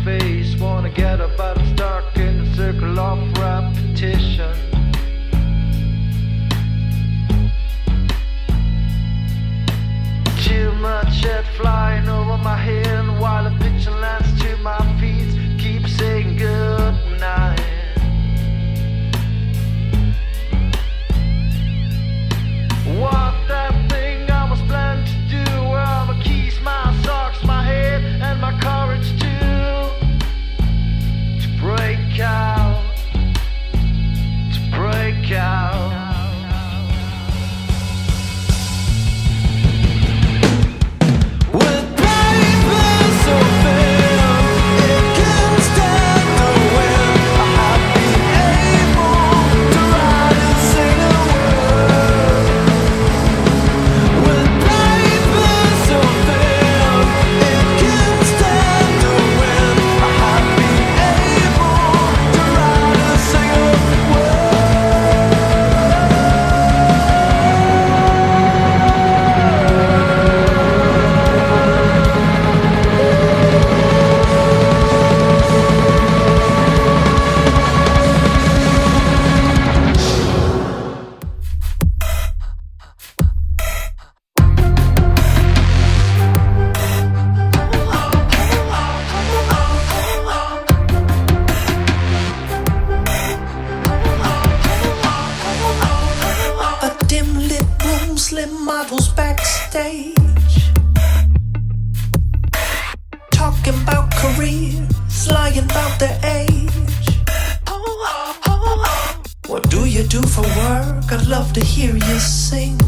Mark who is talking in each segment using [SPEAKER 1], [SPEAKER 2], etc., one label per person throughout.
[SPEAKER 1] face. Wanna get up but I'm stuck in a circle of repetition. Too much shit flying over my head while the picture lands to my feet. Keep saying good night. What that thing I was planned to do, where are my keys, my socks, my head, and my courage to break out, to break out.
[SPEAKER 2] Slim models backstage, talking about careers, lying about their age. What do you do for work? I'd love to hear you sing.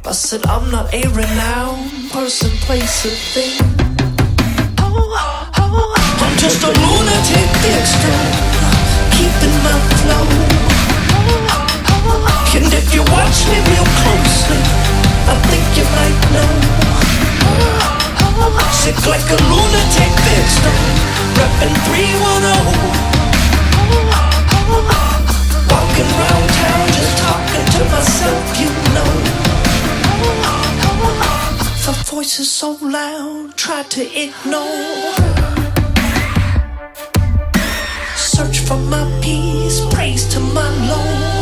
[SPEAKER 2] I said I'm not a renowned person, place, or thing. I'm just a lunatic extra, keeping my flow. And if you watch me real closely, I think you might know. Sick like a lunatic victim, reppin' 310. Walking round town just talking to myself, you know. The voice is so loud, try to ignore. Search for my peace, praise to my Lord.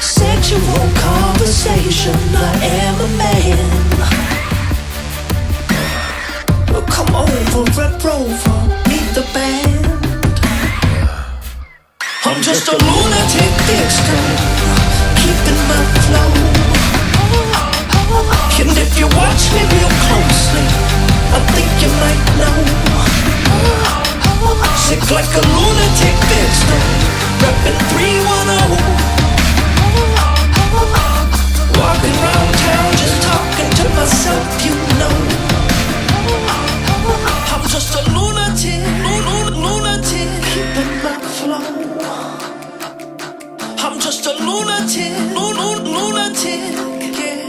[SPEAKER 2] Sexual conversation, I am a man. Well, come over, Red Rover, meet the band. I'm just a lunatic extra, keeping my flow. And if you watch me real closely, I think you might know. Sick like a lunatic extra, reppin' 310. Walking round town just talking to myself, you know. I'm just a lunatic, lunatic, keeping my flow. I'm just a lunatic, lunatic, yeah.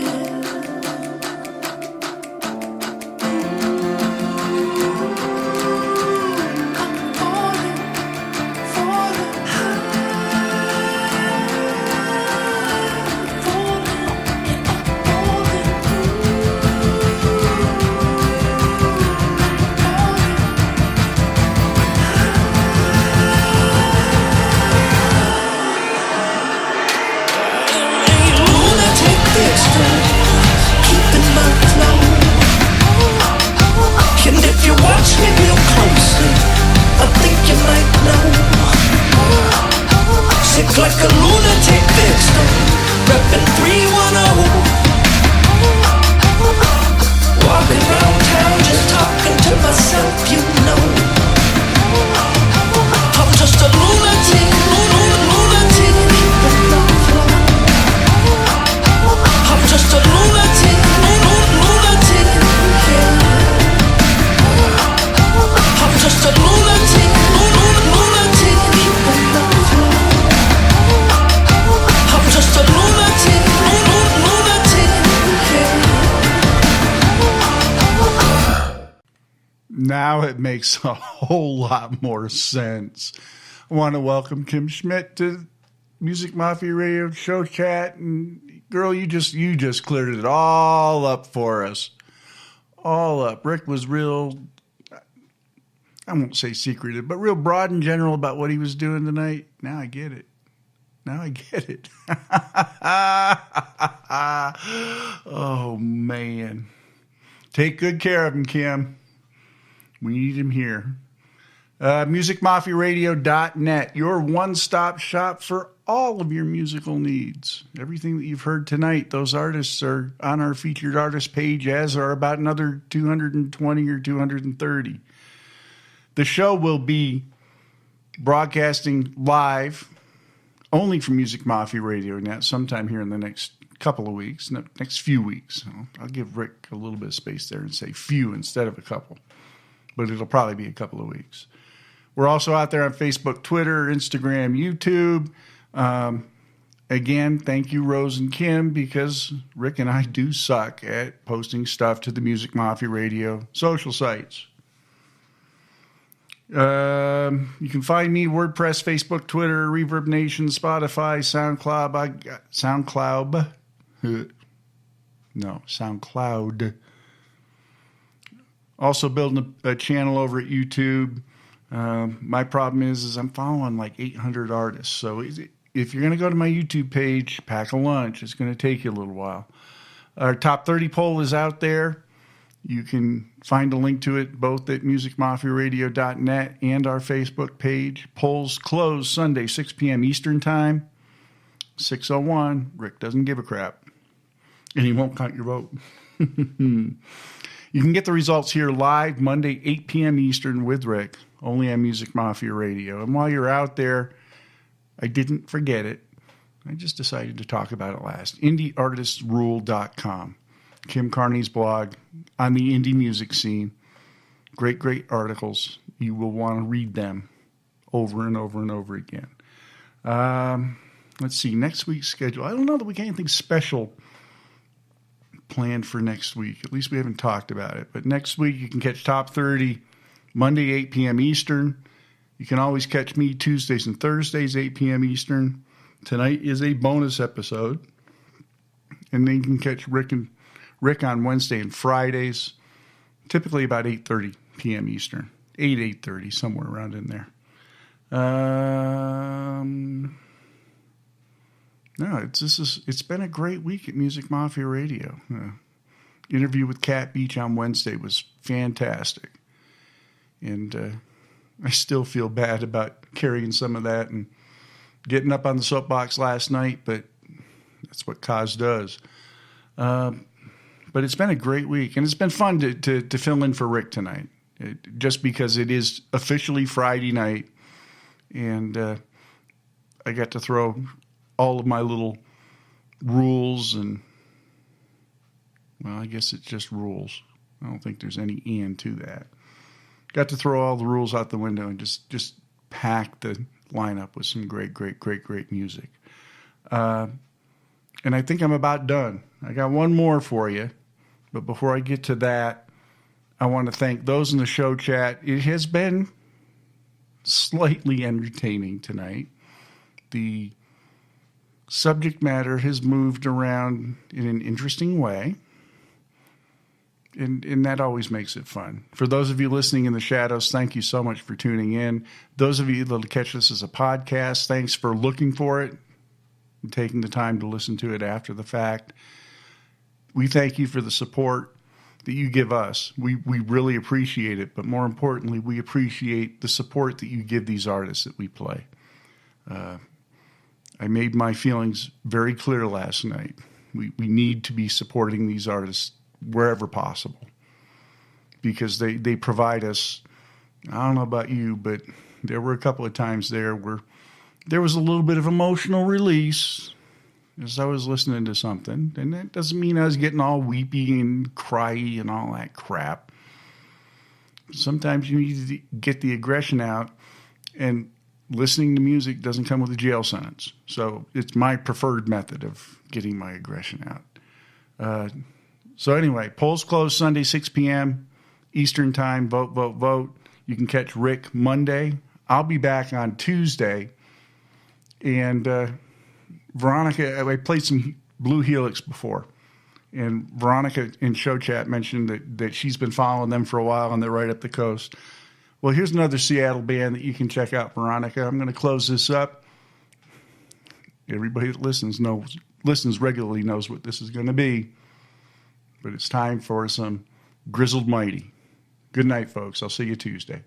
[SPEAKER 2] Like a lunatic victim, reppin' 310. Walking round town just talking to myself, you know. I'm just a lunatic, lunatic. I'm just a lunatic, lunatic. I'm just a lunatic, lunatic. Just a lunatic, lunatic.
[SPEAKER 3] Now it makes a whole lot more sense. I want to welcome Kim Schmidt to Music Mafia Radio Show Chat. And girl, you just cleared it all up for us. all up. Rick was real, I won't say secretive, but real broad in general about what he was doing tonight. Now I get it. Oh, man. Take good care of him, Kim. We need him here. MusicMafiaRadio.net, your one-stop shop for all of your musical needs. Everything that you've heard tonight, those artists are on our featured artist page, as are about another 220 or 230. The show will be broadcasting live only from Music Mafia Radio Net sometime here in the next couple of weeks, next few weeks. I'll give Rick a little bit of space there and say few instead of a couple, but it'll probably be a couple of weeks. We're also out there on Facebook, Twitter, Instagram, YouTube. Again, thank you, Rose and Kim, because Rick and I do suck at posting stuff to the Music Mafia Radio social sites. You can find me WordPress, Facebook, Twitter, Reverb Nation, Spotify, SoundCloud. Also building a channel over at YouTube. My problem is I'm following like 800 artists. So if you're going to go to my YouTube page, pack a lunch. It's going to take you a little while. Our top 30 poll is out there. You can find a link to it both at musicmafiaradio.net and our Facebook page. Polls close Sunday, 6 p.m. Eastern Time. 6:01. Rick doesn't give a crap. And he won't count your vote. You can get the results here live Monday, 8 p.m. Eastern with Rick, only on Music Mafia Radio. And while you're out there, I didn't forget it. I just decided to talk about it last. IndieArtistsRule.com. Kim Carney's blog on the indie music scene. Great, great articles. You will want to read them over and over and over again. Let's see, next week's schedule. I don't know that we got anything special planned for next week. At least we haven't talked about it. But next week you can catch Top 30 Monday, 8 p.m. Eastern. You can always catch me Tuesdays and Thursdays, 8 p.m. Eastern. Tonight is a bonus episode. And then you can catch Rick on Wednesday and Fridays, typically about 8:30 p.m. Eastern. 8:30, somewhere around in there. No, it's been a great week at Music Mafia Radio. Interview with Cat Beach on Wednesday was fantastic. And I still feel bad about carrying some of that and getting up on the soapbox last night, but that's what Coz does. But it's been a great week, and it's been fun to fill in for Rick tonight, just because it is officially Friday night, and I got to throw all of my little rules and, well, I guess it's just rules. I don't think there's any "and" to that. Got to throw all the rules out the window and just pack the lineup with some great, great, great, great music. And I think I'm about done. I got one more for you. But before I get to that, I want to thank those in the show chat. It has been slightly entertaining tonight. The subject matter has moved around in an interesting way. And that always makes it fun. For those of you listening in the shadows, thank you so much for tuning in. Those of you that will catch this as a podcast, thanks for looking for it and taking the time to listen to it after the fact. We thank you for the support that you give us. We really appreciate it, but more importantly, we appreciate the support that you give these artists that we play. I made my feelings very clear last night. We need to be supporting these artists wherever possible, because they provide us, I don't know about you, but there were a couple of times there where there was a little bit of emotional release as I was listening to something. And that doesn't mean I was getting all weepy and cryy and all that crap. Sometimes you need to get the aggression out, and listening to music doesn't come with a jail sentence. So it's my preferred method of getting my aggression out. So anyway, polls close Sunday, 6 p.m. Eastern Time. Vote, vote, vote. You can catch Rick Monday. I'll be back on Tuesday. And Veronica, I played some Blue Helix before. And Veronica in show chat mentioned that she's been following them for a while and they're right up the coast. Well, here's another Seattle band that you can check out, Veronica. I'm going to close this up. Everybody that listens regularly knows what this is going to be. But it's time for some Grizzled Mighty. Good night, folks. I'll see you Tuesday.